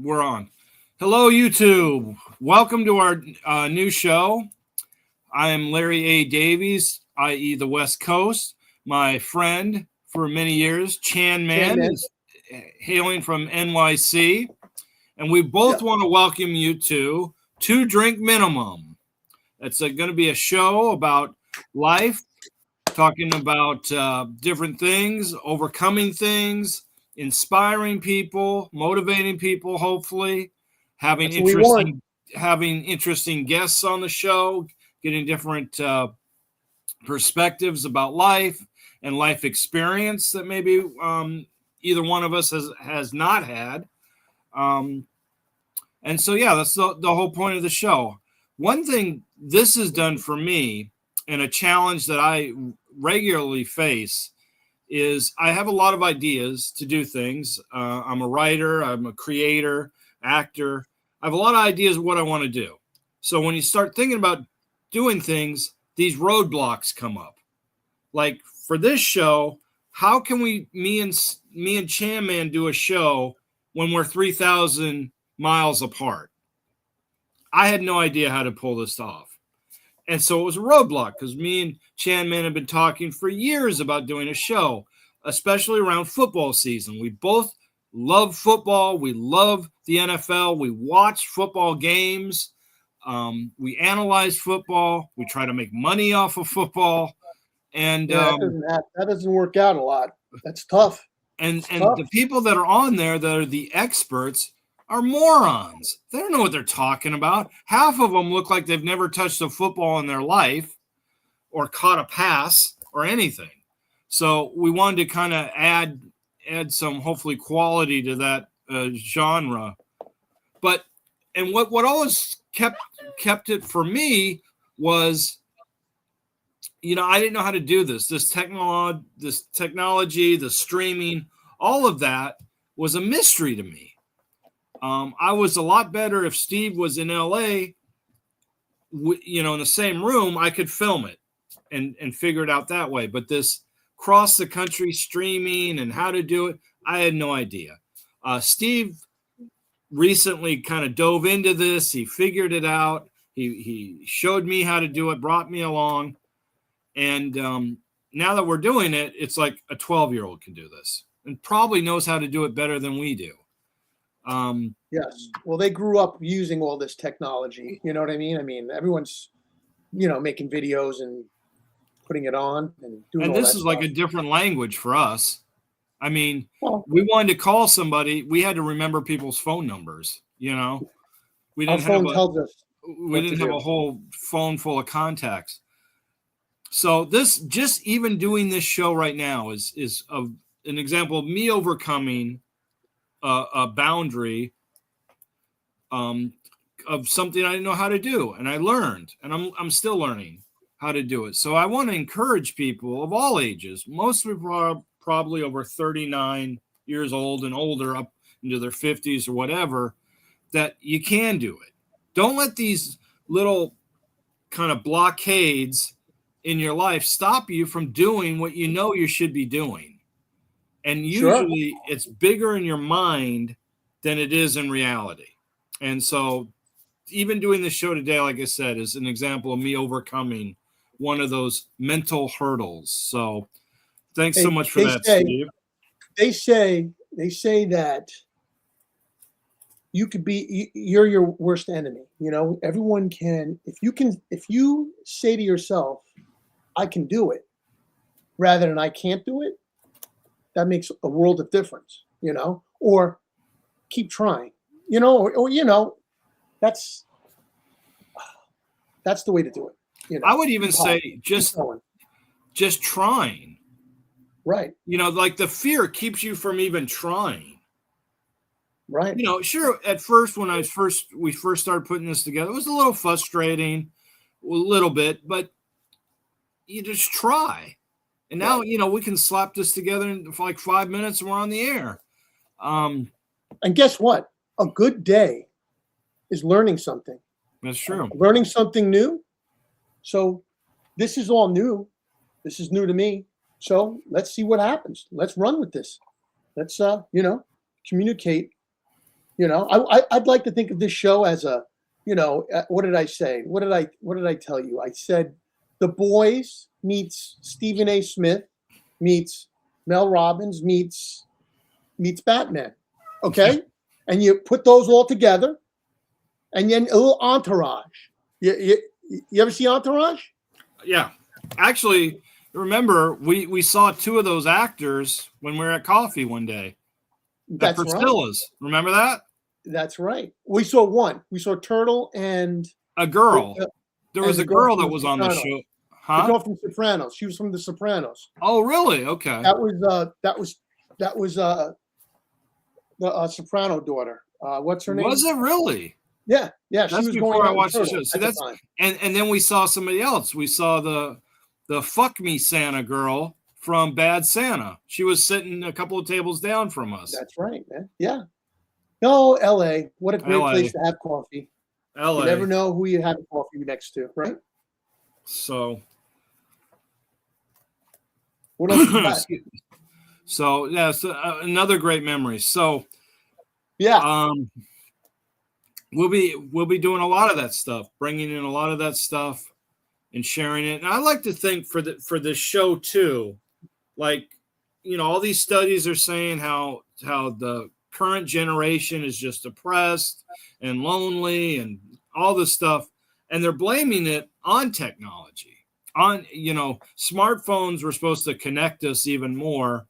We're on. Hello, YouTube. Welcome to our new show. I am Larry A. Davies, i.e., the West Coast. My friend for many years, Chan Man, is hailing from NYC. And we both want to welcome you to Two Drink Minimum. It's going to be a show about life, talking about different things, overcoming things, inspiring people, motivating people, hopefully, having interesting guests on the show, getting different perspectives about life and life experience that maybe either one of us has not had. And so, yeah, that's the whole point of the show. One thing this has done for me, and a challenge that I regularly face, is I have a lot of ideas to do things. I'm a writer, I'm a creator, actor. I have a lot of ideas of what I want to do. So when you start thinking about doing things, these roadblocks come up. Like for this show, how can me and Chan Man do a show when we're 3,000 miles apart? I had no idea how to pull this off. And so it was a roadblock because me and Chan Man have been talking for years about doing a show, especially around football season. We both love football. We love the NFL. We watch football games. We analyze football. We try to make money off of football. And that doesn't work out a lot. That's tough. And the people that are on there that are the experts are morons. They don't know what they're talking about. Half of them look like they've never touched a football in their life or caught a pass or anything. So we wanted to kind of add some hopefully quality to that genre. But and what always kept it for me was, I didn't know how to do this technology, the streaming, all of that was a mystery to me. I was a lot better if Steve was in LA, in the same room, I could film it and figure it out that way. But this cross the country streaming and how to do it, I had no idea. Steve recently kind of dove into this. He figured it out. He showed me how to do it, brought me along. And now that we're doing it, it's like a 12-year-old can do this and probably knows how to do it better than we do. Yes. Well, they grew up using all this technology. You know what I mean? I mean, everyone's, making videos and putting it on and doing and all this that is stuff. Like a different language for us. I mean, we wanted to call somebody. We had to remember people's phone numbers. We didn't have a whole phone full of contacts. So just even doing this show right now is an example of me overcoming a boundary of something I didn't know how to do, and I learned, and I'm still learning how to do it. So I want to encourage people of all ages, mostly probably over 39 years old and older, up into their 50s or whatever, that you can do it. Don't let these little kind of blockades in your life stop you from doing what you should be doing. And usually it's bigger in your mind than it is in reality. And so even doing this show today, like I said, is an example of me overcoming one of those mental hurdles. So thanks so much for that, Steve. They say that you're your worst enemy. Everyone can, if you say to yourself, I can do it, rather than I can't do it, that makes a world of difference, or keep trying, or that's the way to do it. I would even say just trying. Right. Like the fear keeps you from even trying. Right. Sure. At first, when we first started putting this together, it was a little frustrating, a little bit, but you just try. And now, we can slap this together in like 5 minutes and we're on the air. And guess what? A good day is learning something. That's true. Learning something new. So this is all new. This is new to me. So let's see what happens. Let's run with this. Let's, communicate, You know, I'd like to think of this show as a, you know, what did I say? What did I tell you? I said The Boys meets Stephen A. Smith meets Mel Robbins meets Batman. Okay, and you put those all together, and then a little Entourage. You ever see Entourage? Yeah, actually, remember we saw two of those actors when we were at coffee one day. That's at Priscilla's. Right. Remember that? That's right. We saw one. We saw Turtle and a girl. There was a girl that was on the show. Huh? The girl from Sopranos. She was from The Sopranos. Oh, really? Okay. That was the Soprano daughter. What's her name? Was it really? Yeah. That's she was before I watched the show. See, that's and then we saw somebody else. We saw the Fuck Me Santa girl from Bad Santa. She was sitting a couple of tables down from us. That's right, man. Yeah. No, LA. What a great place to have coffee. LA. You never know who you have coffee next to, right? So what else you got? So yeah, another great memory. So yeah, we'll be doing a lot of that stuff, bringing in a lot of that stuff and sharing it. And I like to think for this show too, like, you know, all these studies are saying how the current generation is just depressed and lonely and all this stuff, and they're blaming it on technology. On, you know, smartphones were supposed to connect us even more,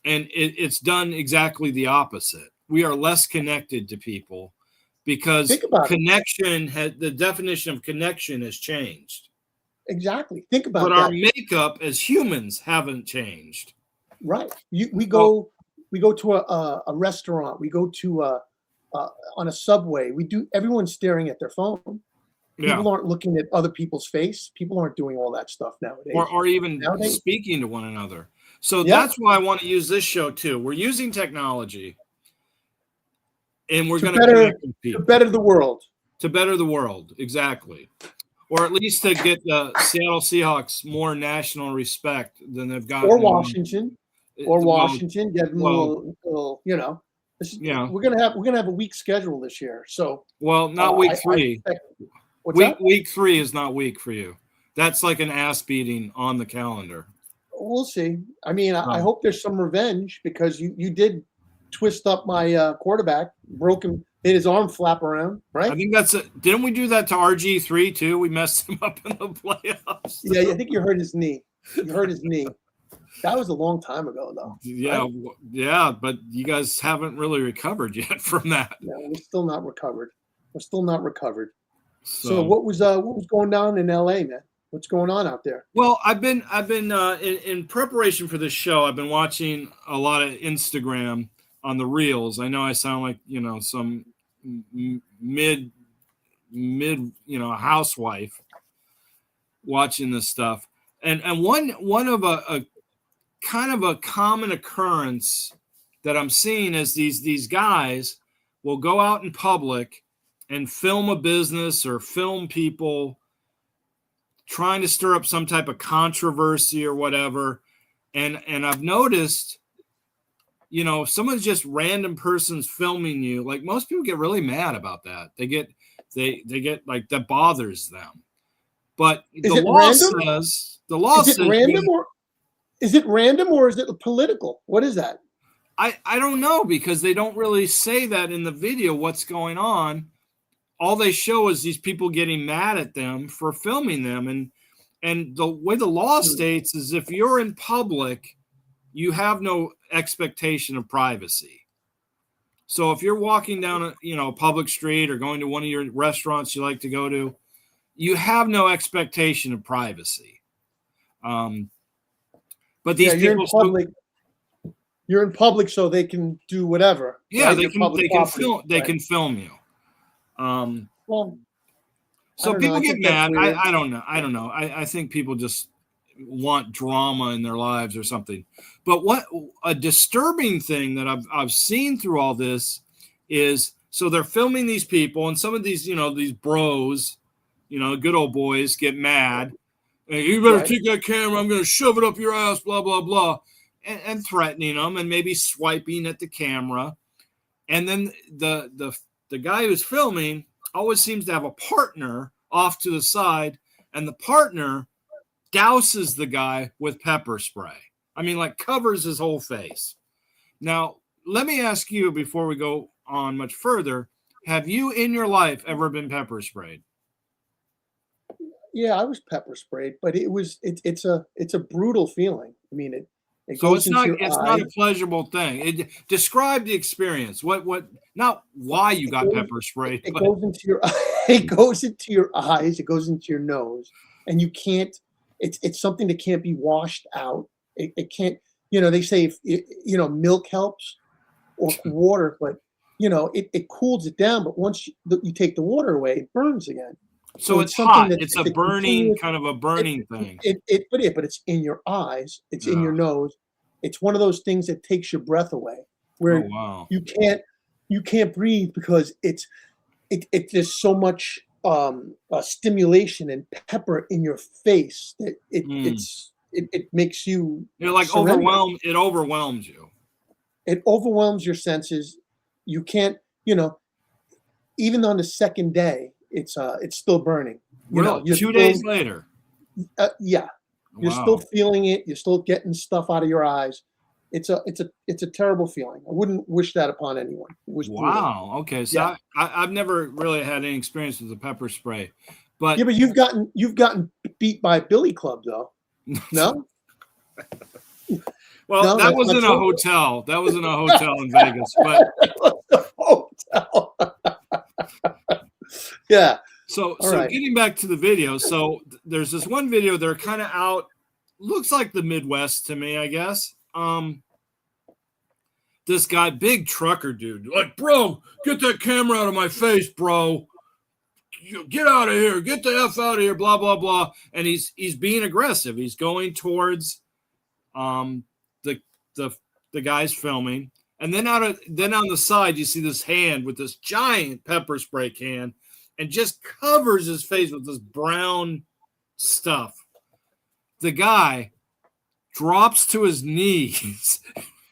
and it's done exactly the opposite. We are less connected to people because the definition of connection has changed. Exactly. Think about but that. But our makeup as humans haven't changed. Right. We go to a restaurant. We go to on a subway. Everyone's staring at their phone. People aren't looking at other people's face. People aren't doing all that stuff nowadays. Or even speaking to one another. So that's why I want to use this show too. We're using technology, and we're going to connect with people. To better the world. To better the world, exactly. Or at least to get the Seattle Seahawks more national respect than they've got. Or Washington. Washington. Get them a little, you know. We're gonna have a weak schedule this year. So not week 3. Week 3 is not weak for you. That's like an ass beating on the calendar. We'll see. I mean, I hope there's some revenge because you did twist up my quarterback, made his arm flap around, right? I think that's it. Didn't we do that to RG3 too? We messed him up in the playoffs. Yeah, I think you hurt his knee. That was a long time ago, though. Yeah, right? Yeah, but you guys haven't really recovered yet from that. No, we're still not recovered. So what was going on in LA, man? What's going on out there? Well, I've been in preparation for this show. I've been watching a lot of Instagram on the reels. I know I sound like, you know, some mid, you know, housewife watching this stuff. And one of a kind of a common occurrence that I'm seeing is these guys will go out in public and film a business or film people trying to stir up some type of controversy or whatever. And I've noticed, you know, if someone's just random person's filming you, like most people get really mad about that. They get like that bothers them. But the law says is it random or is it political? What is that? I don't know, because they don't really say that in the video what's going on. All they show is these people getting mad at them for filming them. And the way the law states is if you're in public, you have no expectation of privacy. So if you're walking down a public street or going to one of your restaurants you like to go to, you have no expectation of privacy. But these people you're in public so they can do whatever. Yeah, right? They can film you. So people get mad. I don't know. I think people just want drama in their lives or something. But what a disturbing thing that I've seen through all this is, so they're filming these people, and some of these, these bros, good old boys get mad. Hey, you better take that camera. I'm going to shove it up your ass, blah, blah, blah. And threatening them and maybe swiping at the camera. And then the guy who's filming always seems to have a partner off to the side, and the partner douses the guy with pepper spray. I mean, like covers his whole face. Now, let me ask you before we go on much further, have you in your life ever been pepper sprayed? Yeah, I was pepper sprayed, but it's a brutal feeling. I mean, it So goes into your it's eye. not a pleasurable thing. Describe the experience. What not why you got pepper sprayed, It but goes into your it goes into your eyes, it goes into your nose, and you can't. It's something that can't be washed out. It can't. They say if milk helps or water, but it cools it down. But once you take the water away, it burns again. so it's hot. It's a burning kind of a burning thing. But it's in your eyes. It's in your nose. It's one of those things that takes your breath away, where Oh wow. you can't breathe because there's so much stimulation and pepper in your face that it makes you You're like surrender. overwhelmed. It overwhelms you. It overwhelms your senses. You can't, even on the second day, it's still burning. Really? You're 2 still- days later. Yeah, you're Wow. still feeling it. You're still getting stuff out of your eyes. It's a terrible feeling. I wouldn't wish that upon anyone. It was brutal. Wow. Okay. So Yeah. I've never really had any experience with the pepper spray, but Yeah, but you've gotten beat by a billy club though. No, well, No, that that's was not in a true. hotel. That was in a hotel in Vegas. But hotel. Yeah. so All right. getting back to the video, so there's this one video. They're kind of out. Looks like the Midwest to me, I guess. This guy, big trucker dude, like, bro, get that camera out of my face, bro. Get out of here. Get the F out of here, blah, blah, blah. And he's being aggressive. He's going towards the guy's filming. And then on the side, you see this hand with this giant pepper spray can and just covers his face with this brown stuff. The guy drops to his knees.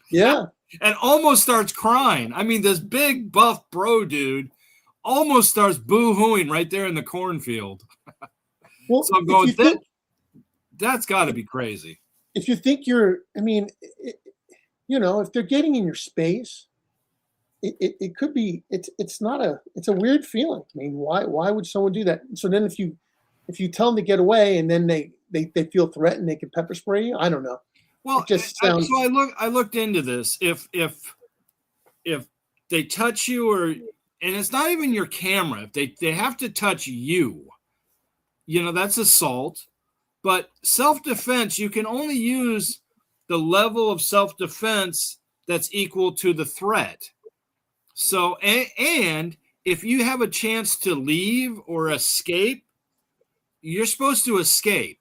Yeah. And almost starts crying. I mean, this big buff bro dude almost starts boo-hooing right there in the cornfield. Well, So I'm going, that's got to be crazy. if you think if they're getting in your space, it could be. It's a weird feeling. I mean, why would someone do that? So then if you tell them to get away and then they feel threatened, they can pepper spray you. I don't know. Well, It just sounds. I looked into this. If they touch you, and it's not even your camera, if they have to touch you, that's assault. But self-defense, you can only use the level of self-defense that's equal to the threat. So, and if you have a chance to leave or escape, you're supposed to escape,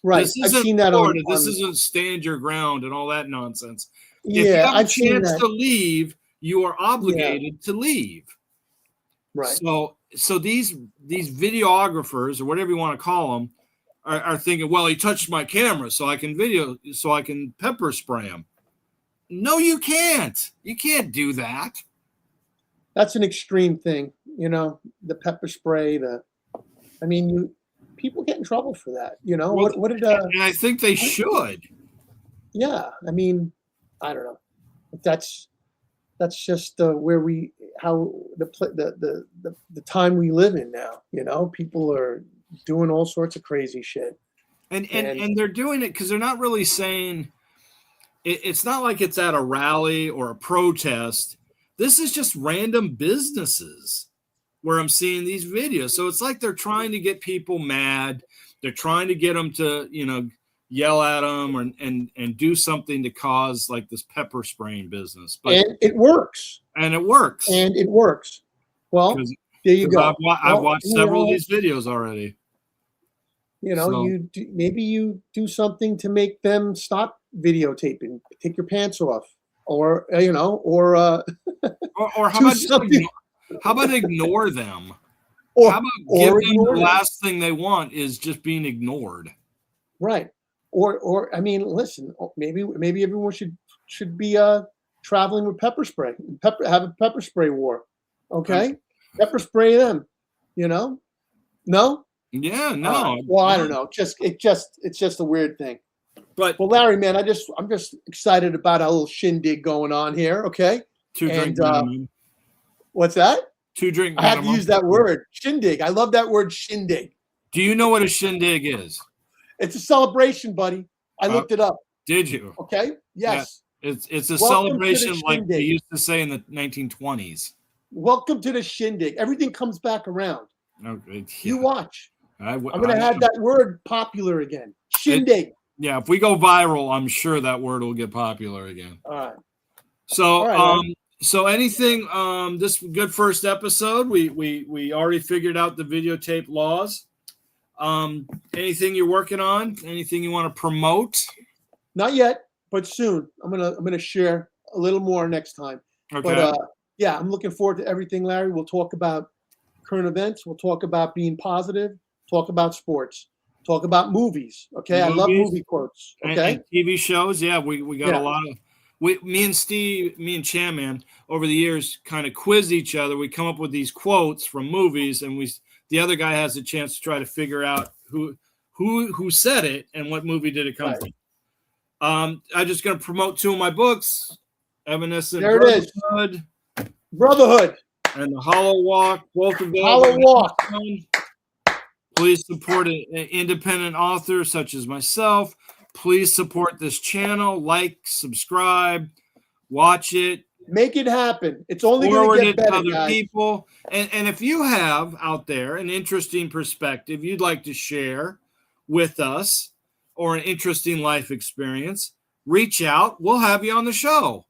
Right. This I've isn't seen that Florida. on. This isn't stand your ground and all that nonsense. If you Yeah, have a I've seen chance that. to leave, you are obligated to leave. Right. So these videographers or whatever you want to call them are thinking, well, he touched my camera, so I can pepper spray him. No, you can't. You can't do that. That's an extreme thing. The pepper spray. People get in trouble for that. Well, What did? And I think they should. Yeah. I don't know. That's just how the time we live in now. People are doing all sorts of crazy shit. And they're doing it because they're not really saying it's not like it's at a rally or a protest. This is just random businesses where I'm seeing these videos. So it's like they're trying to get people mad. They're trying to get them to, yell at them and do something to cause like this pepper spraying business. And it works. Well, 'Cause- there you go. I've watched several of these videos already. Maybe you do something to make them stop videotaping. Take your pants off, or Or how do about something. how about ignore them? Or How about give them the ignore them. last thing they want is just being ignored? Right. Or listen. Maybe everyone should be traveling with pepper spray, have a pepper spray war. Okay, pepper spray them. You know, no. Yeah, no. Well, I don't know. It's just a weird thing. But well, Larry, man, I'm just excited about our little shindig going on here. Okay, 2 drink minimum. What's that? 2 drink I have minimum. to use that word, shindig. I love that word, shindig. Do you know what a shindig is? It's a celebration, buddy. I looked it up. Did you? Okay. Yes. Yeah, it's a Welcome to the celebration like they shindig. used to say in the 1920s. Welcome to the shindig. Everything comes back around. Okay, yeah. You watch. I'm going to I have that word popular again. Shindig. Yeah, if we go viral, I'm sure that word will get popular again. All right. So, All right, so anything? This good first episode. We already figured out the videotape laws. Anything you're working on? Anything you want to promote? Not yet, but soon. I'm gonna share a little more next time. Okay. But yeah, I'm looking forward to everything, Larry. We'll talk about current events. We'll talk about being positive. Talk about sports. Talk about movies. Okay, Movies, I love movie quotes. Okay, and TV shows. Yeah, we got a lot of. Me and Chan Man over the years kind of quiz each other. We come up with these quotes from movies, and the other guy has a chance to try to figure out who said it and what movie did it come from. I'm just going to promote 2 of my books, Evanescent there it is. Brotherhood and The Hollow Walk. Both of them. Hollow Walk. Please support an independent author such as myself. Please support this channel. Like, subscribe, watch it. Make it happen. It's only going Forward to it get to better, other guys. people. And if you have out there an interesting perspective you'd like to share with us or an interesting life experience, reach out. We'll have you on the show.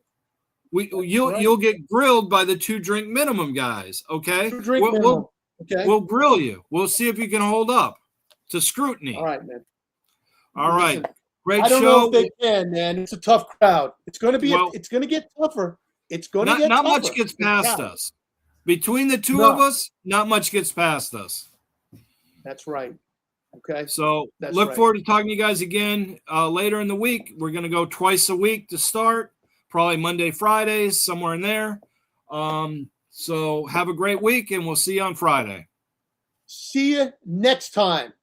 You'll get grilled by the 2 drink minimum guys. Okay. 2 drink minimum. Okay. We'll grill you. We'll see if you can hold up to scrutiny. All right, man. All right. Listen, Great I don't show. know if they can, man. It's a tough crowd. It's going to be. Well, it's going to get tougher. It's going to get not tougher. much gets past us. Between the 2 of us, not much gets past us. That's right. Okay. So That's look right. forward to talking to you guys again later in the week. We're going to go twice a week to start, probably Monday, Fridays, somewhere in there. So have a great week, and we'll see you on Friday. See you next time.